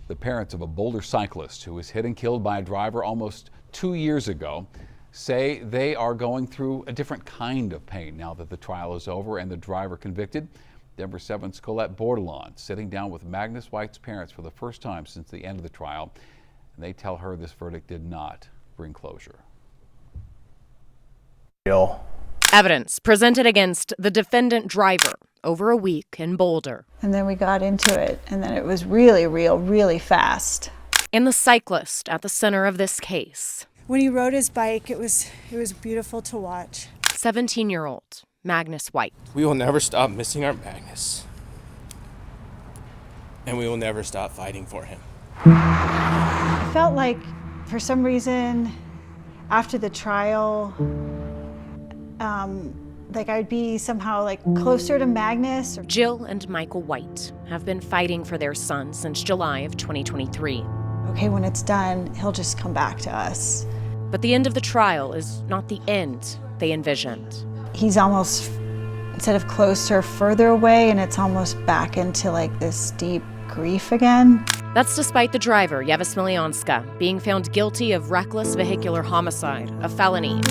The parents of a Boulder cyclist who was hit and killed by a driver almost 2 years ago say they are going through a different kind of pain now that the trial is over and the driver convicted. Denver 7's Colette Bordelon sitting down with Magnus White's parents for the first time since the end of the trial, and they tell her this verdict did not bring closure. Evidence presented against the defendant driver over a week in Boulder. And then we got into it, and then it was really real, really fast. And the cyclist at the center of this case. When he rode his bike, it was beautiful to watch. 17-year-old Magnus White. We will never stop missing our Magnus. And we will never stop fighting for him. I felt like, for some reason, after the trial, like I'd be somehow like closer to Magnus. Jill and Michael White have been fighting for their son since July of 2023. Okay, when it's done, he'll just come back to us. But the end of the trial is not the end they envisioned. He's almost, instead of closer, further away, and it's almost back into like this deep grief again. That's despite the driver, Yeva Smiljanska, being found guilty of reckless vehicular homicide, a felony.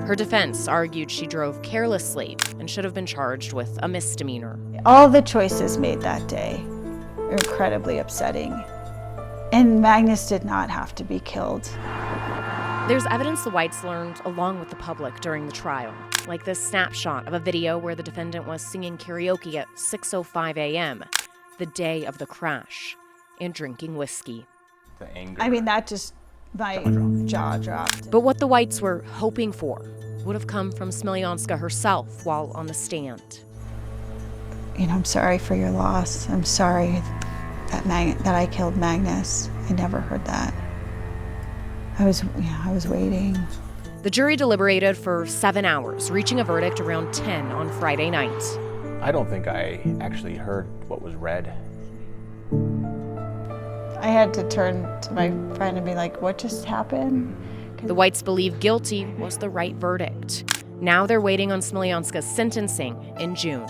Her defense argued she drove carelessly and should have been charged with a misdemeanor. All the choices made that day are incredibly upsetting. And Magnus did not have to be killed. There's evidence the Whites learned along with the public during the trial, like this snapshot of a video where the defendant was singing karaoke at 6:05 a.m., the day of the crash, and drinking whiskey. The anger. I mean, that just, my jaw dropped. But what the Whites were hoping for would have come from Smiljanska herself while on the stand. You know, I'm sorry for your loss. I'm sorry that I killed Magnus. I never heard that. I was waiting. The jury deliberated for 7 hours, reaching a verdict around 10 on Friday night. I don't think I actually heard what was read. I had to turn to my friend and be like, what just happened? The Whites believe guilty was the right verdict. Now they're waiting on Smiljanska's sentencing in June.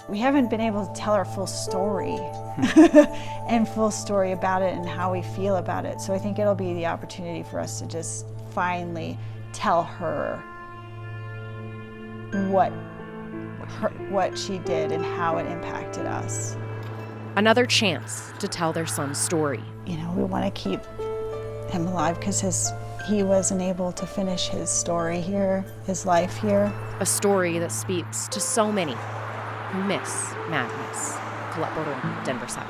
We haven't been able to tell our full story and full story about it and how we feel about it. So I think it'll be the opportunity for us to just finally tell her what she did and how it impacted us. Another chance to tell their son's story. You know, we want to keep him alive because he wasn't able to finish his story here, his life here. A story that speaks to so many who miss Magnus. Colette Bordelon, Denver 7.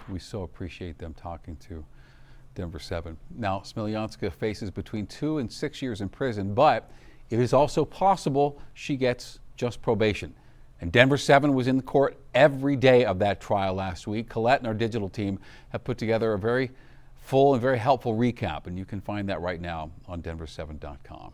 We so appreciate them talking to Denver 7. Now, Smiljanska faces between 2 and 6 years in prison, but it is also possible she gets just probation. And Denver 7 was in the court every day of that trial last week. Colette and our digital team have put together a very full and very helpful recap, and you can find that right now on denver7.com.